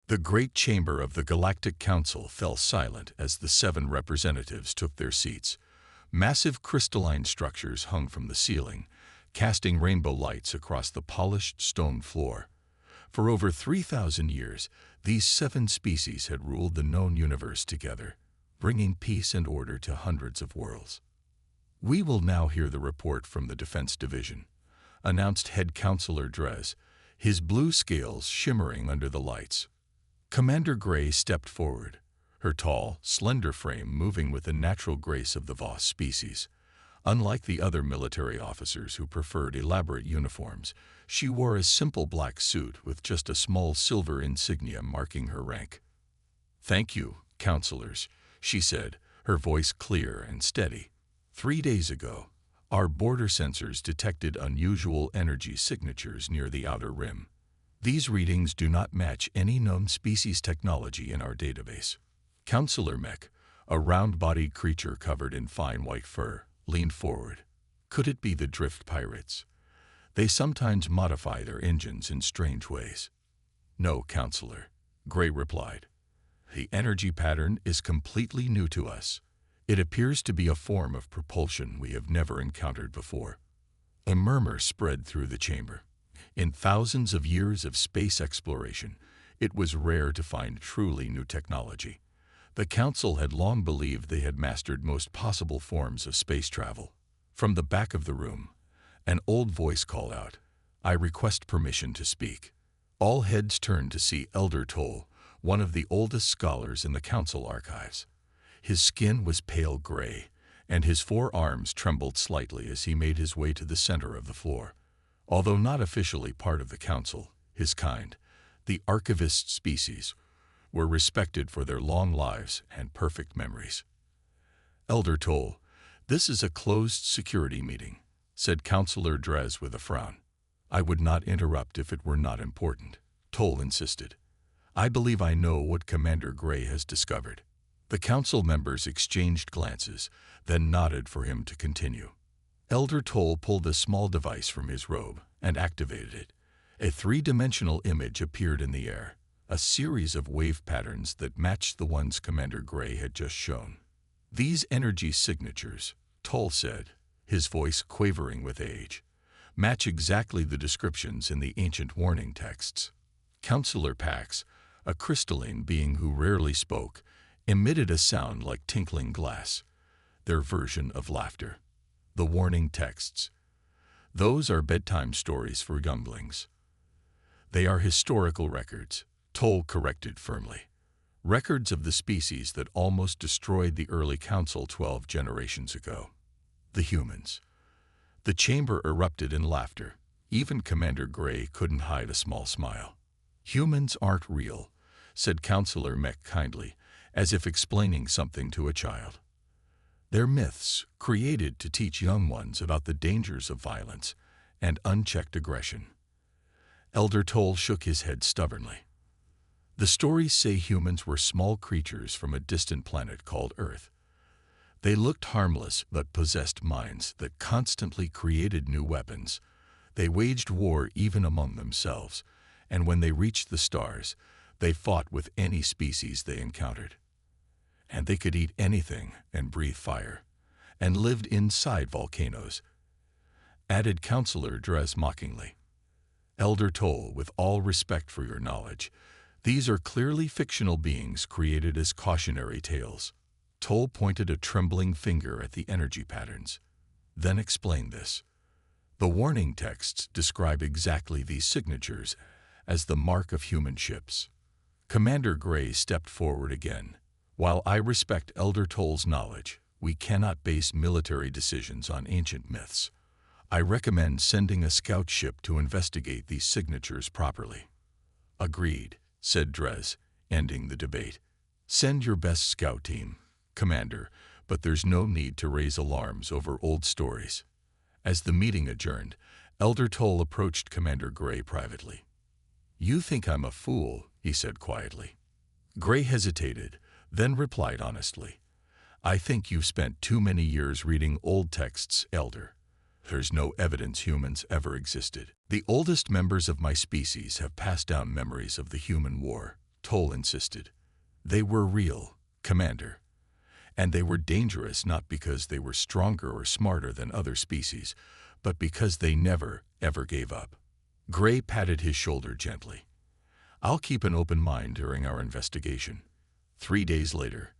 The great chamber of the Galactic Council fell silent as the 7 representatives took their seats. Massive crystalline structures hung from the ceiling, casting rainbow lights across the polished stone floor. For over 3,000 years, these 7 species had ruled the known universe together, bringing peace and order to hundreds of worlds. "We will now hear the report from the Defense Division," announced Head Counselor Drez, his blue scales shimmering under the lights. Commander Gray stepped forward, her tall, slender frame moving with the natural grace of the Voss species. Unlike the other military officers who preferred elaborate uniforms, she wore a simple black suit with just a small silver insignia marking her rank. "Thank you, counselors," she said, her voice clear and steady. 3 days ago, our border sensors detected unusual energy signatures near the outer rim. These readings do not match any known species technology in our database. Counselor Mech, a round-bodied creature covered in fine white fur, leaned forward. "Could it be the drift pirates? They sometimes modify their engines in strange ways." "No, Counselor," Gray replied. "The energy pattern is completely new to us. It appears to be a form of propulsion we have never encountered before." A murmur spread through the chamber. In thousands of years of space exploration, it was rare to find truly new technology. The Council had long believed they had mastered most possible forms of space travel. From the back of the room, an old voice called out, "I request permission to speak." All heads turned to see Elder Toll, one of the oldest scholars in the Council archives. His skin was pale gray, and his 4 arms trembled slightly as he made his way to the center of the floor. Although not officially part of the Council, his kind, the archivist species, were respected for their long lives and perfect memories. "Elder Toll, this is a closed security meeting," said Counselor Drez with a frown. "I would not interrupt if it were not important," Toll insisted. "I believe I know what Commander Gray has discovered." The Council members exchanged glances, then nodded for him to continue. Elder Toll pulled a small device from his robe and activated it. A 3-dimensional image appeared in the air, a series of wave patterns that matched the ones Commander Gray had just shown. "These energy signatures," Toll said, his voice quavering with age, "match exactly the descriptions in the ancient warning texts." Counselor Pax, a crystalline being who rarely spoke, emitted a sound like tinkling glass, their version of laughter. "The warning texts. Those are bedtime stories for younglings." "They are historical records," Toll corrected firmly. "Records of the species that almost destroyed the early Council 12 generations ago. The humans." The chamber erupted in laughter. Even Commander Gray couldn't hide a small smile. "Humans aren't real," said Counselor Mech kindly, as if explaining something to a child. "They're myths created to teach young ones about the dangers of violence and unchecked aggression." Elder Toll shook his head stubbornly. "The stories say humans were small creatures from a distant planet called Earth. They looked harmless but possessed minds that constantly created new weapons. They waged war even among themselves, and when they reached the stars, they fought with any species they encountered. And they could eat anything and breathe fire, and lived inside volcanoes," added Counselor Drez mockingly. "Elder Toll, with all respect for your knowledge, these are clearly fictional beings created as cautionary tales." Toll pointed a trembling finger at the energy patterns, then explained this. "The warning texts describe exactly these signatures as the mark of human ships." Commander Gray stepped forward again. "While I respect Elder Toll's knowledge, we cannot base military decisions on ancient myths. I recommend sending a scout ship to investigate these signatures properly." "Agreed," said Drez, ending the debate. "Send your best scout team, Commander, but there's no need to raise alarms over old stories." As the meeting adjourned, Elder Toll approached Commander Gray privately. "You think I'm a fool," he said quietly. Gray hesitated, then replied honestly, "I think you've spent too many years reading old texts, Elder. There's no evidence humans ever existed. The oldest members of my species have passed down memories of the human war, Toll insisted. They were real, Commander. And they were dangerous not because they were stronger or smarter than other species, but because they never, ever gave up. Gray patted his shoulder gently. I'll keep an open mind during our investigation. 3 days later,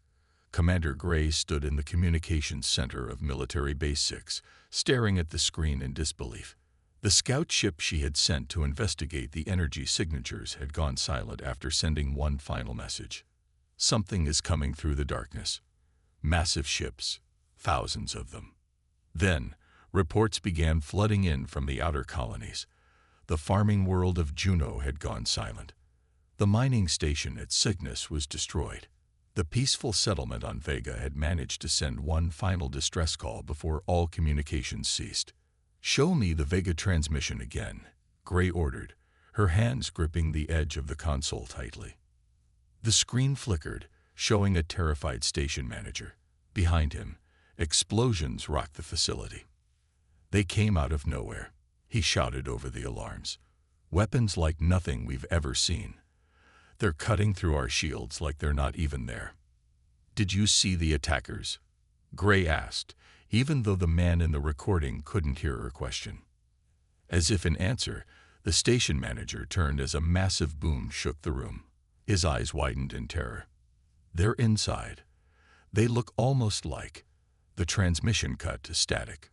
Commander Gray stood in the communications center of Military Base 6, staring at the screen in disbelief. The scout ship she had sent to investigate the energy signatures had gone silent after sending one final message. Something is coming through the darkness. Massive ships, thousands of them. Then, reports began flooding in from the outer colonies. The farming world of Juno had gone silent. The mining station at Cygnus was destroyed. The peaceful settlement on Vega had managed to send one final distress call before all communications ceased. "Show me the Vega transmission again," Gray ordered, her hands gripping the edge of the console tightly. The screen flickered, showing a terrified station manager. Behind him, explosions rocked the facility. "They came out of nowhere," he shouted over the alarms. "Weapons like nothing we've ever seen. They're cutting through our shields like they're not even there." "Did you see the attackers?" Gray asked, even though the man in the recording couldn't hear her question. As if in answer, the station manager turned as a massive boom shook the room. His eyes widened in terror. "They're inside. They look almost like..." The transmission cut to static.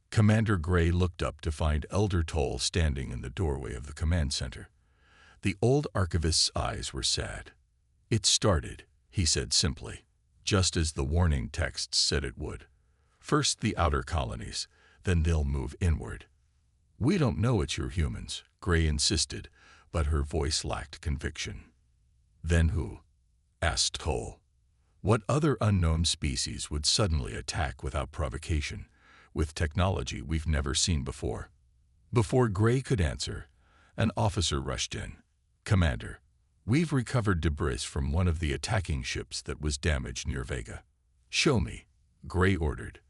Commander Gray looked up to find Elder Toll standing in the doorway of the command center. The old archivist's eyes were sad. "It started," he said simply, just as the warning texts said it would. "First the outer colonies, then they'll move inward." "We don't know it's your humans," Gray insisted, but her voice lacked conviction. "Then who?" asked Toll. "What other unknown species would suddenly attack without provocation, with technology we've never seen before?" Before Gray could answer, an officer rushed in. "Commander, we've recovered debris from one of the attacking ships that was damaged near Vega." "Show me," Gray ordered.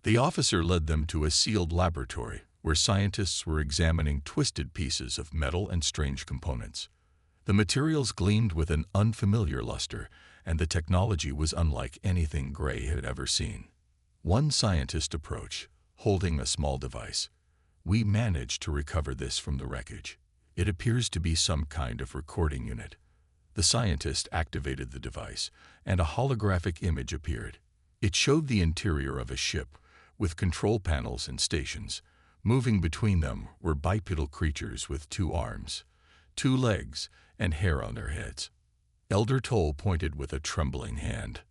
The officer led them to a sealed laboratory where scientists were examining twisted pieces of metal and strange components. The materials gleamed with an unfamiliar luster, and the technology was unlike anything Gray had ever seen. One scientist approached, holding a small device. "We managed to recover this from the wreckage. It appears to be some kind of recording unit." The scientist activated the device, and a holographic image appeared. It showed the interior of a ship, with control panels and stations. Moving between them were bipedal creatures with 2 arms, 2 legs, and hair on their heads. Elder Toll pointed with a trembling hand.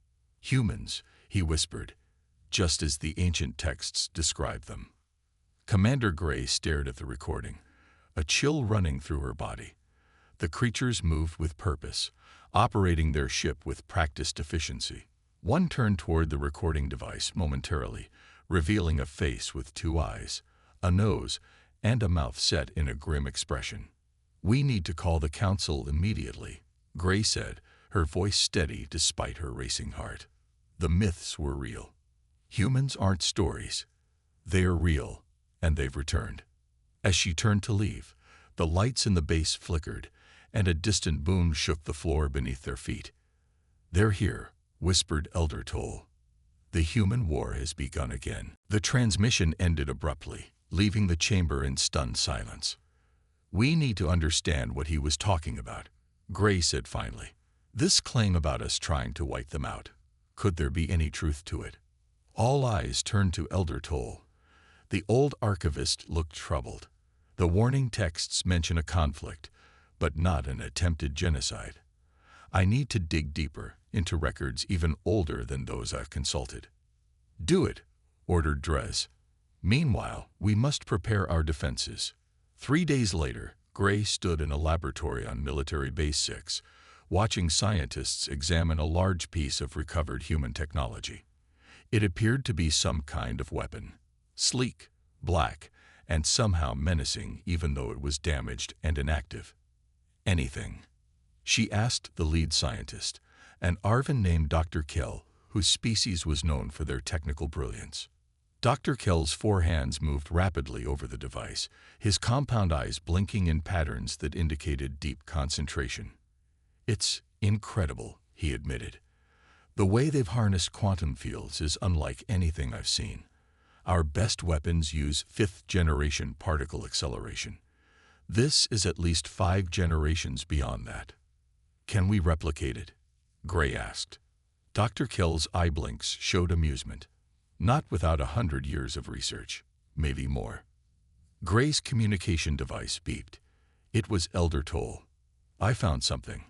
"Humans," he whispered, just as the ancient texts described them. Commander Gray stared at the recording, a chill running through her body. The creatures moved with purpose, operating their ship with practiced efficiency. One turned toward the recording device momentarily, revealing a face with 2 eyes, a nose, and a mouth set in a grim expression. "We need to call the council immediately," Gray said, her voice steady despite her racing heart. The myths were real. Humans aren't stories. They're real, and they've returned. As she turned to leave, the lights in the base flickered, and a distant boom shook the floor beneath their feet. "They're here," whispered Elder Toll. "The human war has begun again." The transmission ended abruptly, leaving the chamber in stunned silence. "We need to understand what he was talking about," Gray said finally. "This claim about us trying to wipe them out. Could there be any truth to it?" All eyes turned to Elder Toll. The old archivist looked troubled. "The warning texts mention a conflict, but not an attempted genocide. I need to dig deeper into records even older than those I've consulted." "Do it," ordered Drez. "Meanwhile, we must prepare our defenses." 3 days later, Gray stood in a laboratory on Military Base 6, watching scientists examine a large piece of recovered human technology. It appeared to be some kind of weapon, sleek, black, and somehow menacing even though it was damaged and inactive. "Anything?" she asked the lead scientist, an Arvin named Dr. Kell, whose species was known for their technical brilliance. Dr. Kell's 4 hands moved rapidly over the device, his compound eyes blinking in patterns that indicated deep concentration. It's Incredible, he admitted. The way they've harnessed quantum fields is unlike anything I've seen. Our best weapons use fifth-generation particle acceleration. This is at least 5 generations beyond that. Can we replicate it? Gray asked. Dr. Kell's eye blinks showed amusement. Not without 100 years of research, maybe more. Gray's communication device beeped. It was Elder Toll. I found something,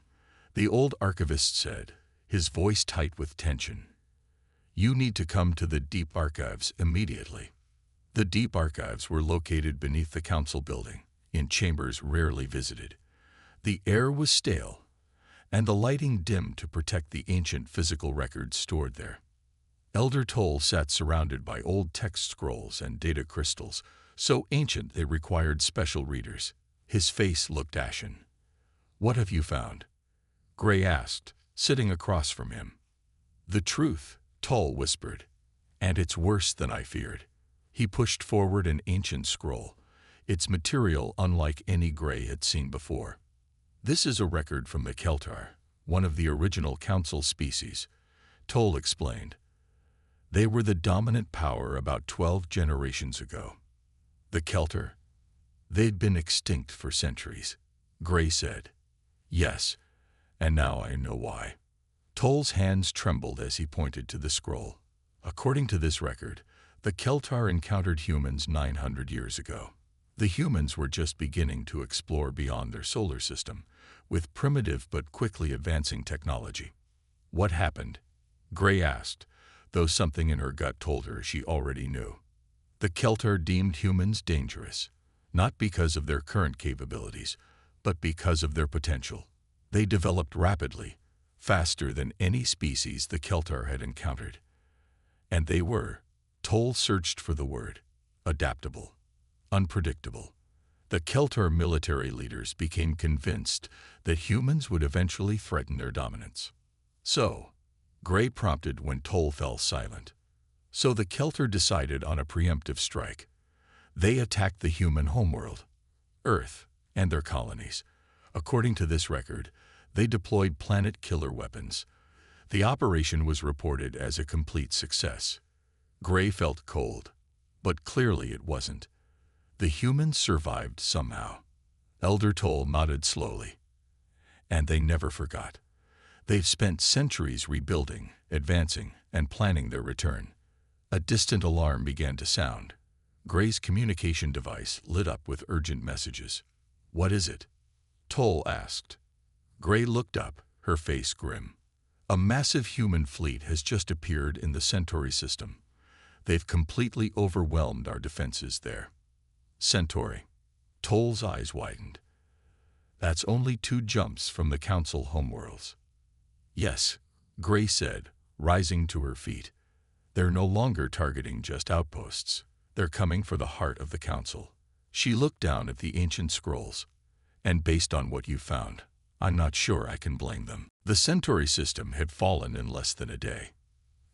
the old archivist said, his voice tight with tension. You need to come to the Deep Archives immediately. The Deep Archives were located beneath the council building, in chambers rarely visited. The air was stale, and the lighting dim to protect the ancient physical records stored there. Elder Toll sat surrounded by old text scrolls and data crystals, so ancient they required special readers. His face looked ashen. What have you found? Gray asked, sitting across from him. The truth, Toll whispered. And it's worse than I feared. He pushed forward an ancient scroll, its material unlike any Gray had seen before. This is a record from the Keltar, one of the original council species, Toll explained. They were the dominant power about 12 generations ago. The Keltar? They'd been extinct for centuries, Gray said. Yes, and now I know why. Toll's hands trembled as he pointed to the scroll. According to this record, the Keltar encountered humans 900 years ago. The humans were just beginning to explore beyond their solar system, with primitive but quickly advancing technology. What happened? Gray asked, though something in her gut told her she already knew. The Keltar deemed humans dangerous, not because of their current capabilities, but because of their potential. They developed rapidly, faster than any species the Keltar had encountered. And they were, Toll searched for the word, adaptable, unpredictable. The Keltar military leaders became convinced that humans would eventually threaten their dominance. So, Gray prompted when Toll fell silent. So the Keltar decided on a preemptive strike. They attacked the human homeworld, Earth, and their colonies. According to this record, they deployed planet-killer weapons. The operation was reported as a complete success. Gray felt cold, but clearly it wasn't. The humans survived somehow. Elder Toll nodded slowly. And they never forgot. They've spent centuries rebuilding, advancing, and planning their return. A distant alarm began to sound. Gray's communication device lit up with urgent messages. What is it? Toll asked. Gray looked up, her face grim. A massive human fleet has just appeared in the Centauri system. They've completely overwhelmed our defenses there. Centauri. Toll's eyes widened. That's only 2 jumps from the Council homeworlds. Yes, Gray said, rising to her feet. They're no longer targeting just outposts. They're coming for the heart of the Council. She looked down at the ancient scrolls. And based on what you found, I'm not sure I can blame them. The Centauri system had fallen in less than a day.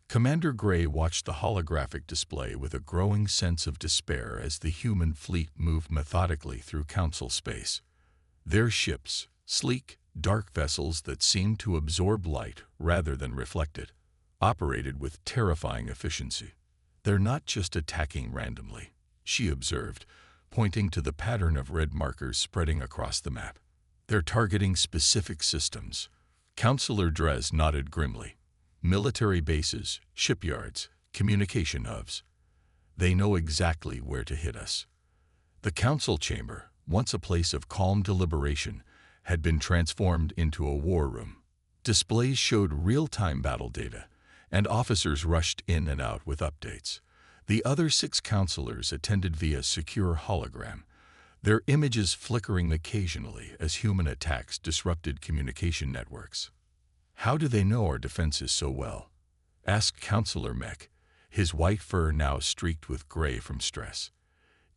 Commander Gray watched the holographic display with a growing sense of despair as the human fleet moved methodically through Council space. Their ships, sleek, dark vessels that seemed to absorb light rather than reflect it, operated with terrifying efficiency. They're not just attacking randomly, she observed, pointing to the pattern of red markers spreading across the map. They're targeting specific systems. Councillor Drez nodded grimly. Military bases, shipyards, communication hubs. They know exactly where to hit us. The council chamber, once a place of calm deliberation, had been transformed into a war room. Displays showed real-time battle data, and officers rushed in and out with updates. The other 6 councillors attended via secure hologram, their images flickering occasionally as human attacks disrupted communication networks. How do they know our defenses so well? Asked Councillor Mech, his white fur now streaked with gray from stress.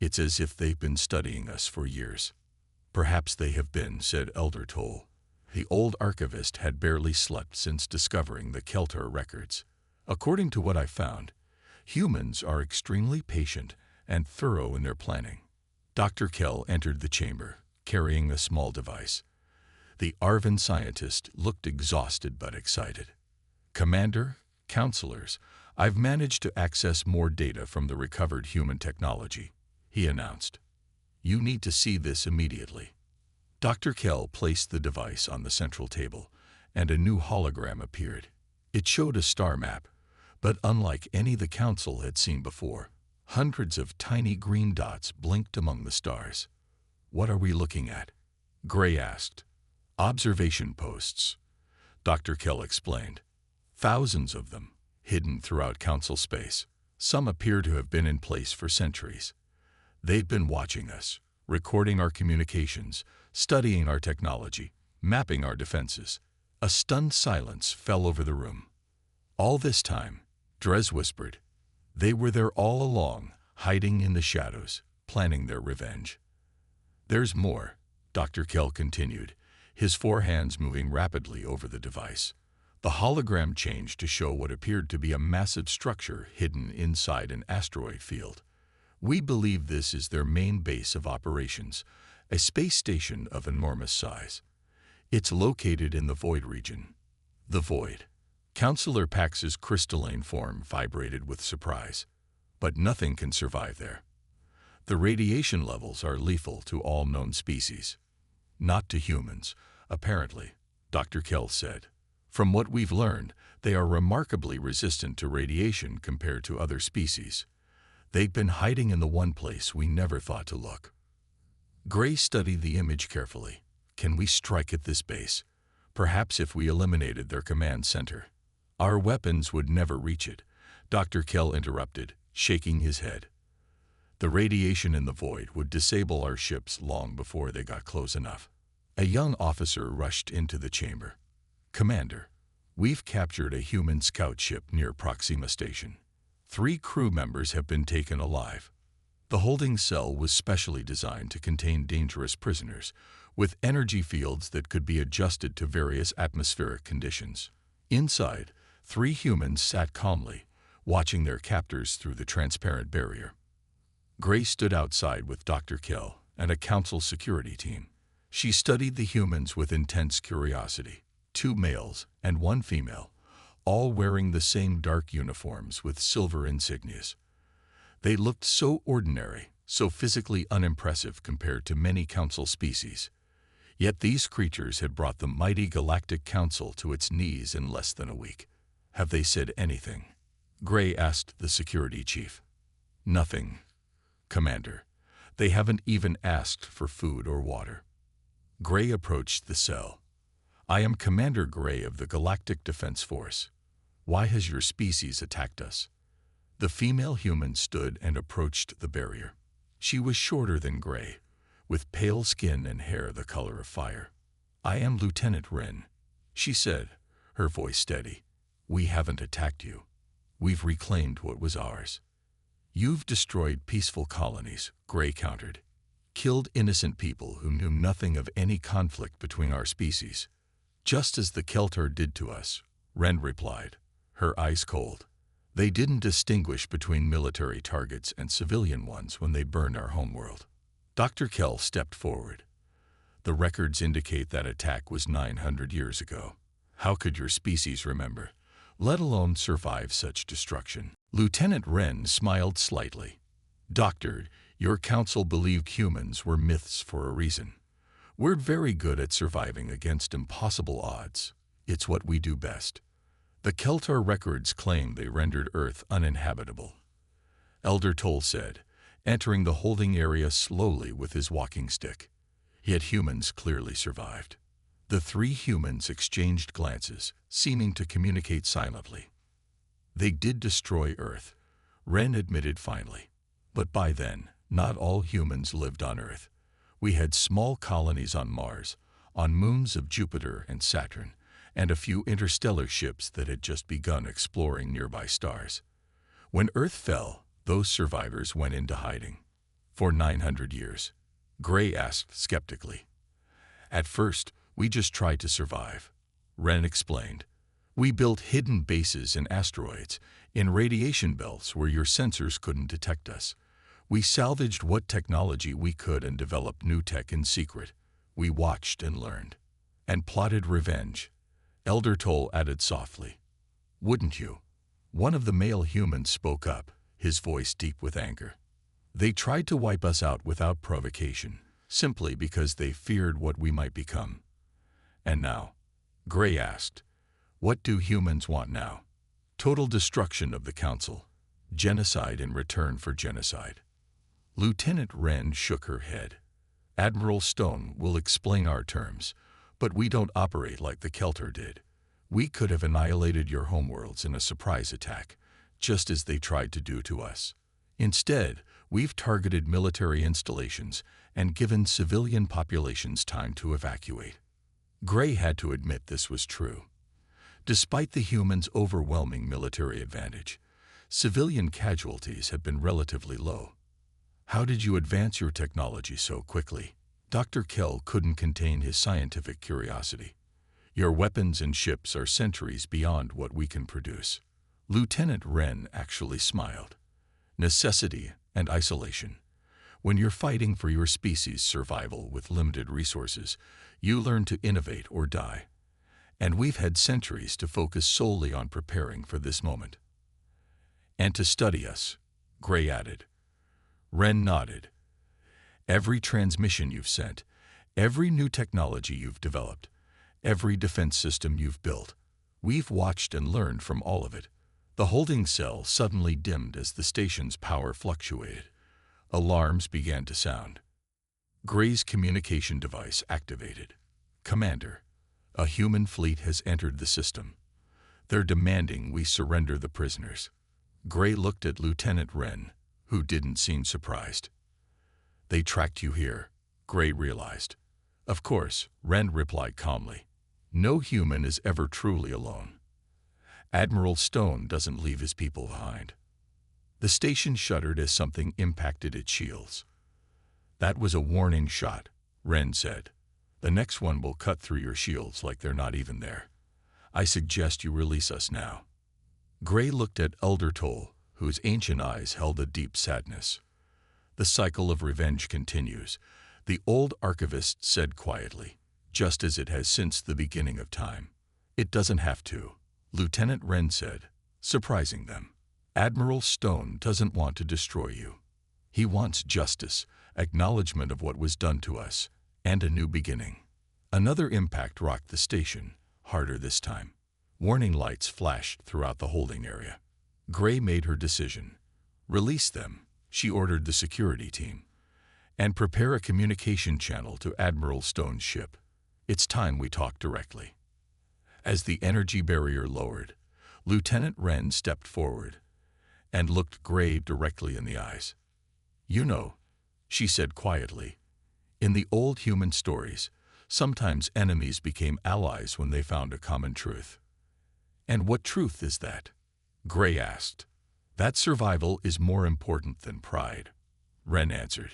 It's as if they've been studying us for years. Perhaps they have been, said Elder Toll. The old archivist had barely slept since discovering the Keltar records. According to what I found, humans are extremely patient and thorough in their planning. Dr. Kell entered the chamber, carrying a small device. The Arvan scientist looked exhausted but excited. "Commander, counselors, I've managed to access more data from the recovered human technology," he announced. "You need to see this immediately." Dr. Kell placed the device on the central table, and a new hologram appeared. It showed a star map, but unlike any the Council had seen before, hundreds of tiny green dots blinked among the stars. "What are we looking at?" Gray asked. "Observation posts," Dr. Kell explained. "Thousands of them, hidden throughout Council space. Some appear to have been in place for centuries. They've been watching us, recording our communications, studying our technology, mapping our defenses." A stunned silence fell over the room. "All this time," Drez whispered, "they were there all along, hiding in the shadows, planning their revenge." "There's more," Dr. Kell continued, his four hands moving rapidly over the device. The hologram changed to show what appeared to be a massive structure hidden inside an asteroid field. "We believe this is their main base of operations, a space station of enormous size. It's located in the Void region." The Void. Counselor Pax's crystalline form vibrated with surprise. "But nothing can survive there. The radiation levels are lethal to all known species." "Not to humans, apparently," Dr. Kell said. "From what we've learned, they are remarkably resistant to radiation compared to other species. They've been hiding in the one place we never thought to look." Gray studied the image carefully. "Can we strike at this base? Perhaps if we eliminated their command center." "Our weapons would never reach it," Dr. Kell interrupted, shaking his head. "The radiation in the Void would disable our ships long before they got close enough." A young officer rushed into the chamber. "Commander, we've captured a human scout ship near Proxima Station. 3 crew members have been taken alive." The holding cell was specially designed to contain dangerous prisoners, with energy fields that could be adjusted to various atmospheric conditions. Inside, 3 humans sat calmly, watching their captors through the transparent barrier. Gray stood outside with Dr. Kell and a Council security team. She studied the humans with intense curiosity. 2 males and 1 female, all wearing the same dark uniforms with silver insignias. They looked so ordinary, so physically unimpressive compared to many Council species. Yet these creatures had brought the mighty Galactic Council to its knees in less than a week. "Have they said anything?" Gray asked the security chief. "Nothing, Commander. They haven't even asked for food or water." Gray approached the cell. "I am Commander Gray of the Galactic Defense Force. Why has your species attacked us?" The female human stood and approached the barrier. She was shorter than Gray, with pale skin and hair the color of fire. "I am Lieutenant Wren," she said, her voice steady. "We haven't attacked you. We've reclaimed what was ours." "You've destroyed peaceful colonies," Gray countered. "Killed innocent people who knew nothing of any conflict between our species." "Just as the Keltar did to us," Wren replied, her eyes cold. "They didn't distinguish between military targets and civilian ones when they burned our homeworld." Dr. Kell stepped forward. "The records indicate that attack was 900 years ago. How could your species remember, let alone survive such destruction?" Lieutenant Wren smiled slightly. "Doctor, your council believed humans were myths for a reason. We're very good at surviving against impossible odds. It's what we do best. The Keltar records claim they rendered Earth uninhabitable," Elder Toll said, entering the holding area slowly with his walking stick. Yet humans clearly survived. The 3 humans exchanged glances, seeming to communicate silently. "They did destroy Earth," Wren admitted finally. "But by then, not all humans lived on Earth. We had small colonies on Mars, on moons of Jupiter and Saturn, and a few interstellar ships that had just begun exploring nearby stars. When Earth fell, those survivors went into hiding." "For 900 years?" Gray asked skeptically. "At first, we just tried to survive," Wren explained. "We built hidden bases in asteroids, in radiation belts where your sensors couldn't detect us. We salvaged what technology we could and developed new tech in secret. We watched and learned. and plotted revenge, Elder Toll added softly. Wouldn't you? One of the male humans spoke up, his voice deep with anger. They tried to wipe us out without provocation, simply because they feared what we might become. And now, Gray asked, what do humans want now? Total destruction of the Council. Genocide in return for genocide. Lieutenant Wren shook her head. Admiral Stone will explain our terms, but we don't operate like the Kelter did. We could have annihilated your homeworlds in a surprise attack, just as they tried to do to us. Instead, we've targeted military installations and given civilian populations time to evacuate. Gray had to admit this was true. Despite the humans' overwhelming military advantage, civilian casualties have been relatively low. How did you advance your technology so quickly? Dr. Kell couldn't contain his scientific curiosity. Your weapons and ships are centuries beyond what we can produce. Lieutenant Wren actually smiled. Necessity and isolation. When you're fighting for your species' survival with limited resources, you learn to innovate or die. And we've had centuries to focus solely on preparing for this moment. And to study us, Gray added. Wren nodded. Every transmission you've sent, every new technology you've developed, every defense system you've built, we've watched and learned from all of it. The holding cell suddenly dimmed as the station's power fluctuated. Alarms began to sound. Gray's communication device activated. Commander, a human fleet has entered the system. They're demanding we surrender the prisoners. Gray looked at Lieutenant Wren, who didn't seem surprised. They tracked you here, Gray realized. Of course, Wren replied calmly. No human is ever truly alone. Admiral Stone doesn't leave his people behind. The station shuddered as something impacted its shields. That was a warning shot, Wren said. The next one will cut through your shields like they're not even there. I suggest you release us now. Gray looked at Elder Toll, whose ancient eyes held a deep sadness. The cycle of revenge continues, the old archivist said quietly, just as it has since the beginning of time. It doesn't have to, Lieutenant Wren said, surprising them. Admiral Stone doesn't want to destroy you. He wants justice, acknowledgement of what was done to us, and a new beginning. Another impact rocked the station, harder this time. Warning lights flashed throughout the holding area. Gray made her decision. Release them, she ordered the security team, and prepare a communication channel to Admiral Stone's ship. It's time we talk directly. As the energy barrier lowered, Lieutenant Wren stepped forward and looked Gray directly in the eyes. You know, she said quietly, in the old human stories, sometimes enemies became allies when they found a common truth. And what truth is that? Gray asked. That survival is more important than pride, Wren answered.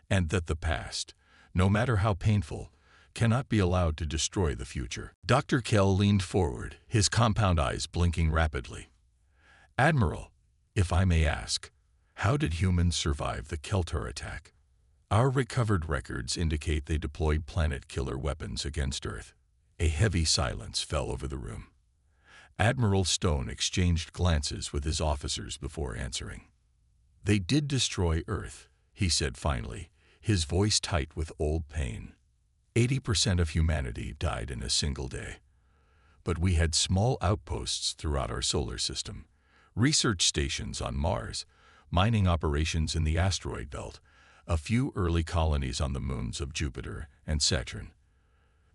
And that the past, no matter how painful, cannot be allowed to destroy the future. Dr. Kell leaned forward, his compound eyes blinking rapidly. Admiral, if I may ask, how did humans survive the Kelter attack? Our recovered records indicate they deployed planet-killer weapons against Earth. A heavy silence fell over the room. Admiral Stone exchanged glances with his officers before answering. They did destroy Earth, he said finally, his voice tight with old pain. 80% of humanity died in a single day. But we had small outposts throughout our solar system, research stations on Mars, mining operations in the asteroid belt, a few early colonies on the moons of Jupiter and Saturn.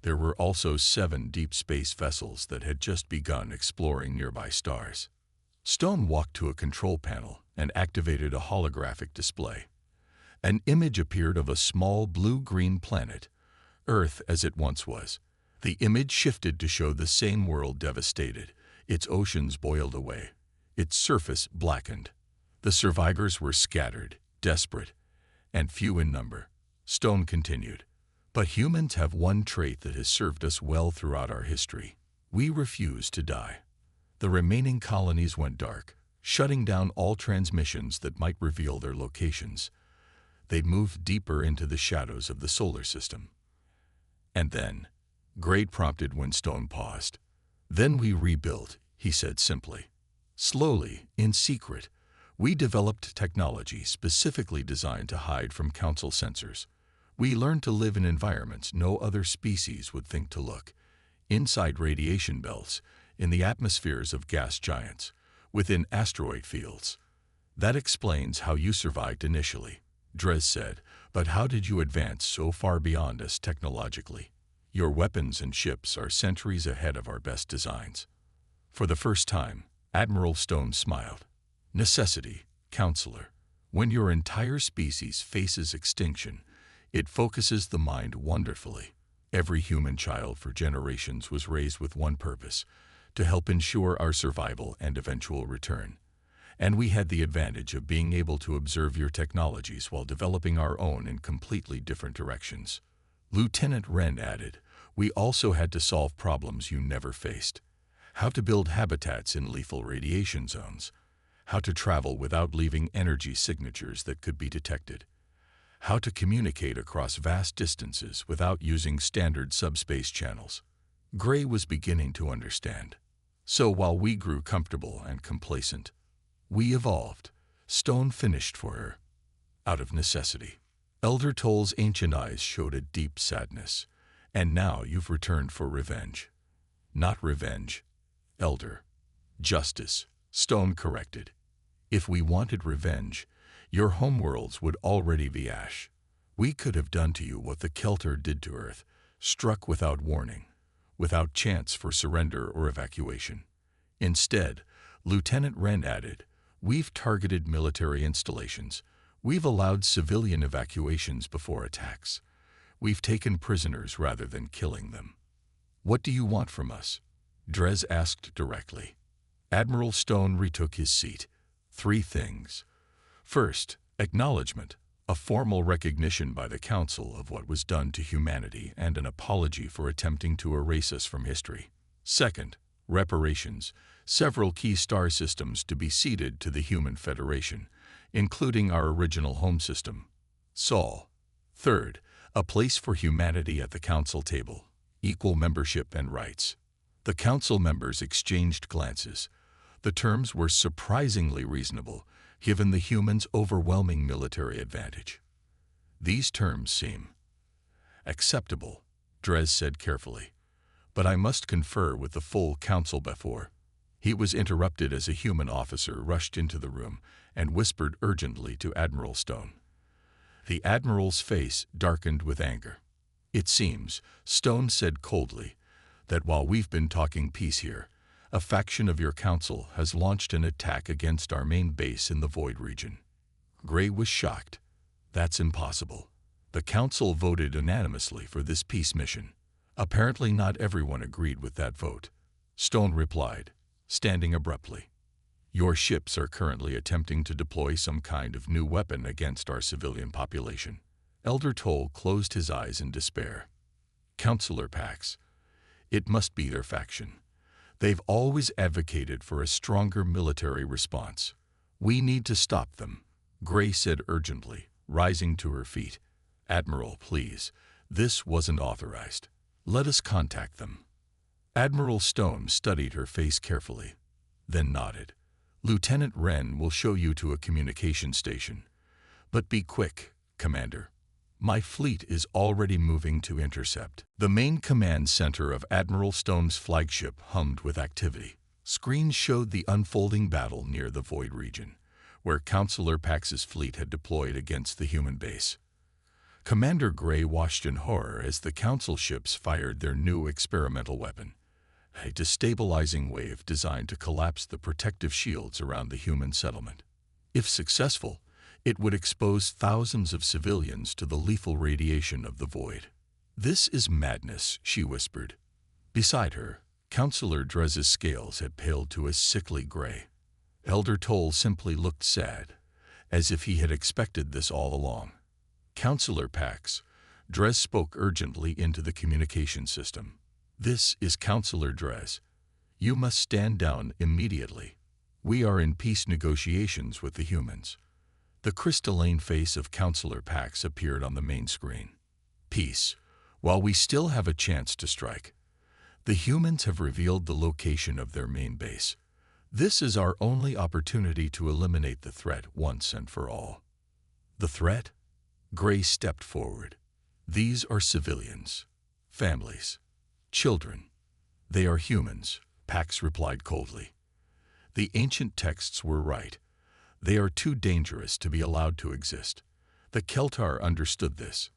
There were also 7 deep space vessels that had just begun exploring nearby stars. Stone walked to a control panel and activated a holographic display. An image appeared of a small blue-green planet, Earth as it once was. The image shifted to show the same world devastated, its oceans boiled away, its surface blackened. The survivors were scattered, desperate, and few in number. Stone continued. But humans have one trait that has served us well throughout our history. We refuse to die. The remaining colonies went dark, shutting down all transmissions that might reveal their locations. They moved deeper into the shadows of the solar system. And then, Gray prompted when Stone paused. Then we rebuilt, he said simply. Slowly, in secret, we developed technology specifically designed to hide from Council sensors. We learned to live in environments no other species would think to look. Inside radiation belts, in the atmospheres of gas giants, within asteroid fields. That explains how you survived initially, Dres said, but how did you advance so far beyond us technologically? Your weapons and ships are centuries ahead of our best designs. For the first time, Admiral Stone smiled. Necessity, Counselor. When your entire species faces extinction, it focuses the mind wonderfully. Every human child for generations was raised with one purpose, to help ensure our survival and eventual return. And we had the advantage of being able to observe your technologies while developing our own in completely different directions. Lieutenant Wren added, we also had to solve problems you never faced. How to build habitats in lethal radiation zones. How to travel without leaving energy signatures that could be detected. How to communicate across vast distances without using standard subspace channels. Gray was beginning to understand. So while we grew comfortable and complacent, we evolved. Stone finished for her. Out of necessity. Elder Toll's ancient eyes showed a deep sadness. And now you've returned for revenge. Not revenge, Elder. Justice, Stone corrected. If we wanted revenge, your homeworlds would already be ash. We could have done to you what the Kelter did to Earth, struck without warning, without chance for surrender or evacuation. Instead, Lieutenant Wren added, we've targeted military installations. We've allowed civilian evacuations before attacks. We've taken prisoners rather than killing them. What do you want from us? Dres asked directly. Admiral Stone retook his seat. 3 things. First, acknowledgement, a formal recognition by the Council of what was done to humanity and an apology for attempting to erase us from history. Second, reparations, several key star systems to be ceded to the Human Federation, including our original home system, Sol. Third, a place for humanity at the Council table, equal membership and rights. The Council members exchanged glances. The terms were surprisingly reasonable, given the humans' overwhelming military advantage. These terms seem acceptable, Dres said carefully, but I must confer with the full Council before. He was interrupted as a human officer rushed into the room and whispered urgently to Admiral Stone. The Admiral's face darkened with anger. It seems, Stone said coldly, that while we've been talking peace here, a faction of your Council has launched an attack against our main base in the Void region. Gray was shocked. That's impossible. The Council voted unanimously for this peace mission. Apparently not everyone agreed with that vote. Stone replied, standing abruptly. Your ships are currently attempting to deploy some kind of new weapon against our civilian population. Elder Toll closed his eyes in despair. Councilor Pax. It must be their faction. They've always advocated for a stronger military response. We need to stop them, Gray said urgently, rising to her feet. Admiral, please. This wasn't authorized. Let us contact them. Admiral Stone studied her face carefully, then nodded. Lieutenant Wren will show you to a communication station. But be quick, Commander. My fleet is already moving to intercept. The main command center of Admiral Stone's flagship hummed with activity. Screens showed the unfolding battle near the Void region, where Councilor Pax's fleet had deployed against the human base. Commander Gray watched in horror as the Council ships fired their new experimental weapon, a destabilizing wave designed to collapse the protective shields around the human settlement. If successful, it would expose thousands of civilians to the lethal radiation of the Void. This is madness, she whispered. Beside her, Councilor Dres's scales had paled to a sickly gray. Elder Toll simply looked sad, as if he had expected this all along. Councilor Pax, Dres spoke urgently into the communication system. This is Councilor Dres. You must stand down immediately. We are in peace negotiations with the humans. The crystalline face of Councilor Pax appeared on the main screen. Peace. While we still have a chance to strike, the humans have revealed the location of their main base. This is our only opportunity to eliminate the threat once and for all. The threat? Gray stepped forward. These are civilians, families, children. They are humans, Pax replied coldly. The ancient texts were right. They are too dangerous to be allowed to exist. The Keltar understood this.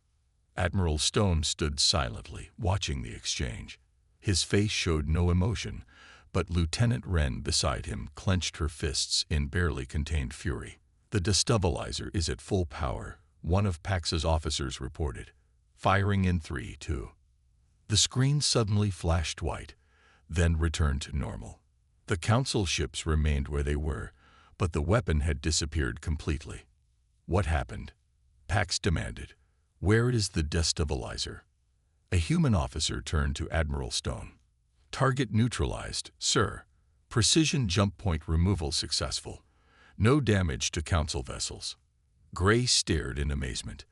Admiral Stone stood silently, watching the exchange. His face showed no emotion, but Lieutenant Wren beside him clenched her fists in barely contained fury. The destabilizer is at full power, one of Pax's officers reported. Firing in 3, 2. The screen suddenly flashed white, then returned to normal. The Council ships remained where they were, but the weapon had disappeared completely. What happened? Pax demanded. Where is the destabilizer? A human officer turned to Admiral Stone. Target neutralized, sir. Precision jump point removal successful. No damage to Council vessels. Gray stared in amazement.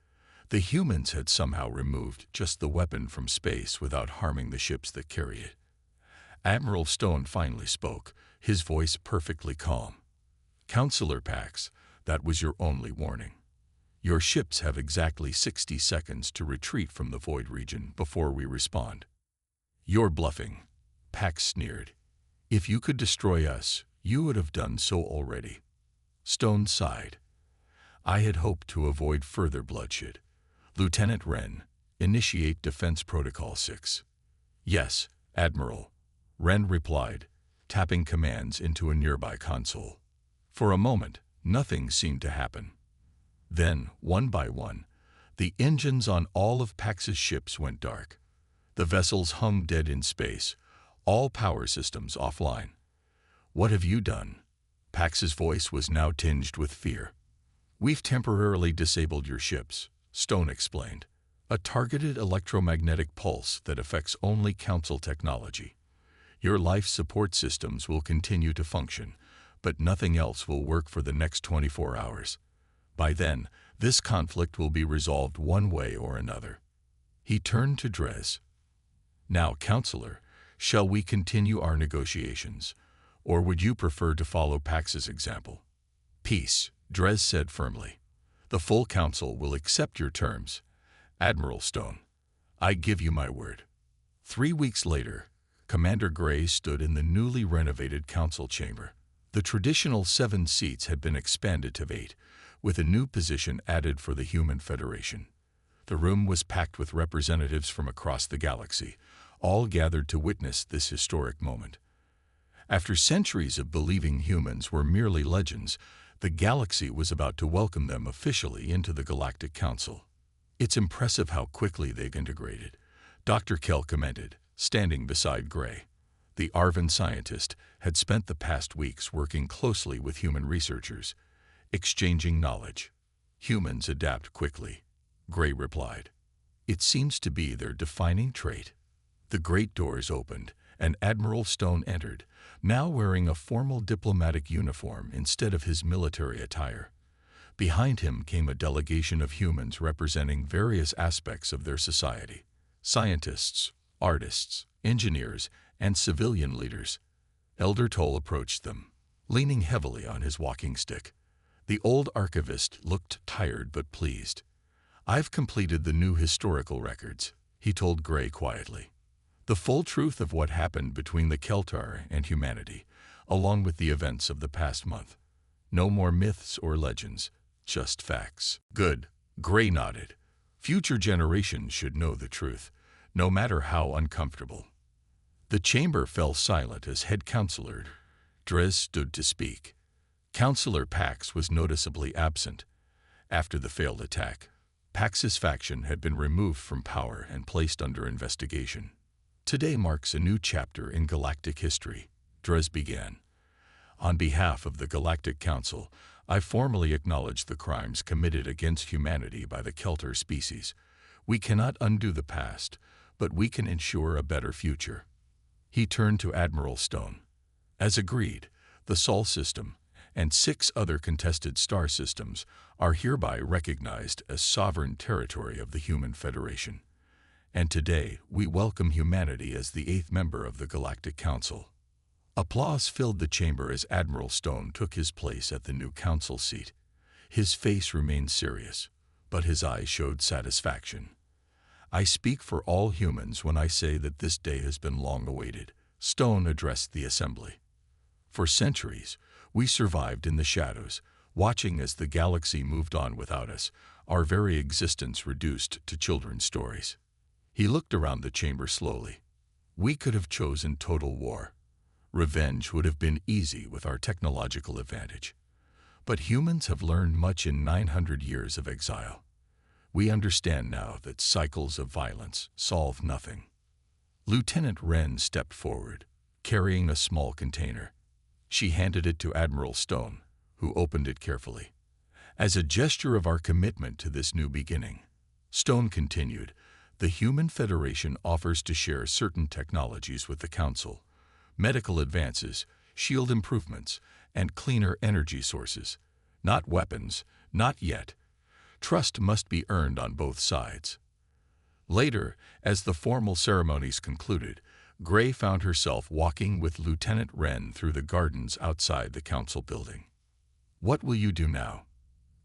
The humans had somehow removed just the weapon from space without harming the ships that carry it. Admiral Stone finally spoke, his voice perfectly calm. Counselor Pax, that was your only warning. Your ships have exactly 60 seconds to retreat from the void region before we respond. You're bluffing, Pax sneered. If you could destroy us, you would have done so already. Stone sighed. I had hoped to avoid further bloodshed. Lieutenant Wren, initiate Defense Protocol 6. Yes, Admiral, Wren replied, tapping commands into a nearby console. For a moment, nothing seemed to happen. Then, one by one, the engines on all of Pax's ships went dark. The vessels hung dead in space, all power systems offline. What have you done? Pax's voice was now tinged with fear. We've temporarily disabled your ships, Stone explained. A targeted electromagnetic pulse that affects only Council technology. Your life support systems will continue to function, but nothing else will work for the next 24 hours. By then, this conflict will be resolved one way or another. He turned to Drez. Now, Counselor, shall we continue our negotiations, or would you prefer to follow Pax's example? Peace, Drez said firmly. The full Council will accept your terms. Admiral Stone, I give you my word. 3 weeks later, Commander Gray stood in the newly renovated Council chamber. The traditional 7 seats had been expanded to 8, with a new position added for the Human Federation. The room was packed with representatives from across the galaxy, all gathered to witness this historic moment. After centuries of believing humans were merely legends, the galaxy was about to welcome them officially into the Galactic Council. It's impressive how quickly they've integrated, Dr. Kell commented, standing beside Gray. The Arvan scientist had spent the past weeks working closely with human researchers, exchanging knowledge. Humans adapt quickly, Gray replied. It seems to be their defining trait. The great doors opened, and Admiral Stone entered, now wearing a formal diplomatic uniform instead of his military attire. Behind him came a delegation of humans representing various aspects of their society. Scientists, artists, engineers, and civilian leaders. Elder Toll approached them, leaning heavily on his walking stick. The old archivist looked tired but pleased. I've completed the new historical records, he told Gray quietly. The full truth of what happened between the Keltar and humanity, along with the events of the past month. No more myths or legends, just facts. Good, Gray nodded. Future generations should know the truth, no matter how uncomfortable. The chamber fell silent as head counselor Drez stood to speak. Counselor Pax was noticeably absent. After the failed attack, Pax's faction had been removed from power and placed under investigation. Today marks a new chapter in galactic history, Drez began. On behalf of the Galactic Council, I formally acknowledge the crimes committed against humanity by the Keltar species. We cannot undo the past, but we can ensure a better future. He turned to Admiral Stone. As agreed, the Sol system and 6 other contested star systems are hereby recognized as sovereign territory of the Human Federation. and today we welcome humanity as the 8th member of the Galactic Council. Applause filled the chamber as Admiral Stone took his place at the new council seat. His face remained serious, but his eyes showed satisfaction. "I speak for all humans when I say that this day has been long awaited," Stone addressed the assembly. "For centuries, we survived in the shadows, watching as the galaxy moved on without us, our very existence reduced to children's stories." He looked around the chamber slowly. "We could have chosen total war. Revenge would have been easy with our technological advantage. But humans have learned much in 900 years of exile. We understand now that cycles of violence solve nothing." Lieutenant Wren stepped forward, carrying a small container. She handed it to Admiral Stone, who opened it carefully. "As a gesture of our commitment to this new beginning," Stone continued, "the Human Federation offers to share certain technologies with the Council. Medical advances, shield improvements, and cleaner energy sources. Not weapons, not yet. Trust must be earned on both sides." Later, as the formal ceremonies concluded, Gray found herself walking with Lieutenant Wren through the gardens outside the council building. "What will you do now?"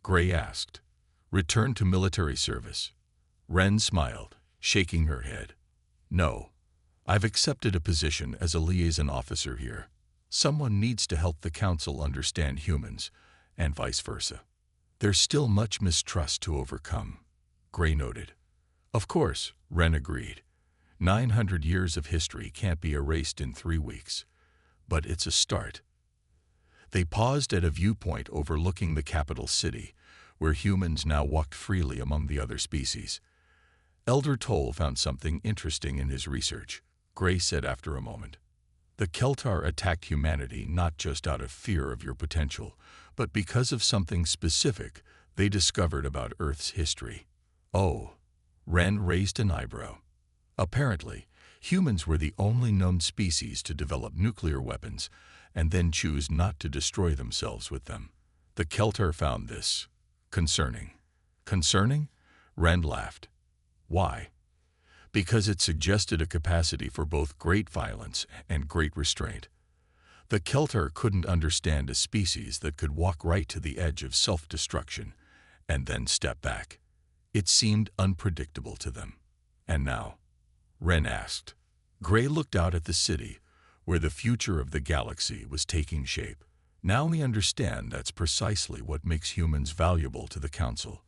Gray asked. "Return to military service." Wren smiled, shaking her head. "No. I've accepted a position as a liaison officer here. Someone needs to help the Council understand humans, and vice versa. There's still much mistrust to overcome," Gray noted. "Of course," Wren agreed. 900 years of history can't be erased in 3 weeks. But it's a start." They paused at a viewpoint overlooking the capital city, where humans now walked freely among the other species. "Elder Toll found something interesting in his research," Gray said after a moment. "The Keltar attacked humanity not just out of fear of your potential, but because of something specific they discovered about Earth's history." "Oh," Wren raised an eyebrow. "Apparently, humans were the only known species to develop nuclear weapons and then choose not to destroy themselves with them. The Keltar found this concerning." "Concerning?" Wren laughed. "Why?" "Because it suggested a capacity for both great violence and great restraint. The Keltar couldn't understand a species that could walk right to the edge of self-destruction and then step back. It seemed unpredictable to them." "And now?" Wren asked. Gray looked out at the city, where the future of the galaxy was taking shape. "Now we understand that's precisely what makes humans valuable to the Council.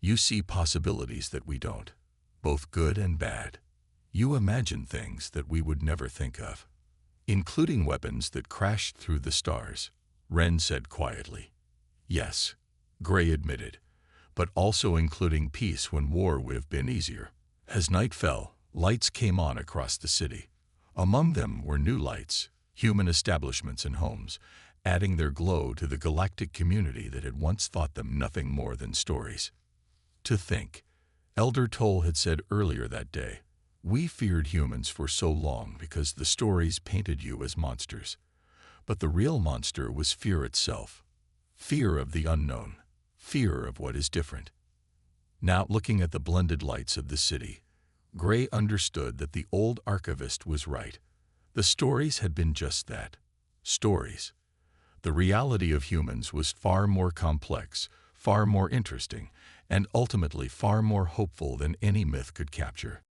You see possibilities that we don't, both good and bad. You imagine things that we would never think of, including weapons that crashed through the stars," Wren said quietly. "Yes," Gray admitted, "but also including peace when war would have been easier." As night fell, lights came on across the city. Among them were new lights, human establishments and homes, adding their glow to the galactic community that had once thought them nothing more than stories. "To think," Elder Toll had said earlier that day, "we feared humans for so long because the stories painted you as monsters. But the real monster was fear itself. Fear of the unknown. Fear of what is different." Now, looking at the blended lights of the city, Gray understood that the old archivist was right. The stories had been just that. Stories. The reality of humans was far more complex, far more interesting, and ultimately far more hopeful than any myth could capture.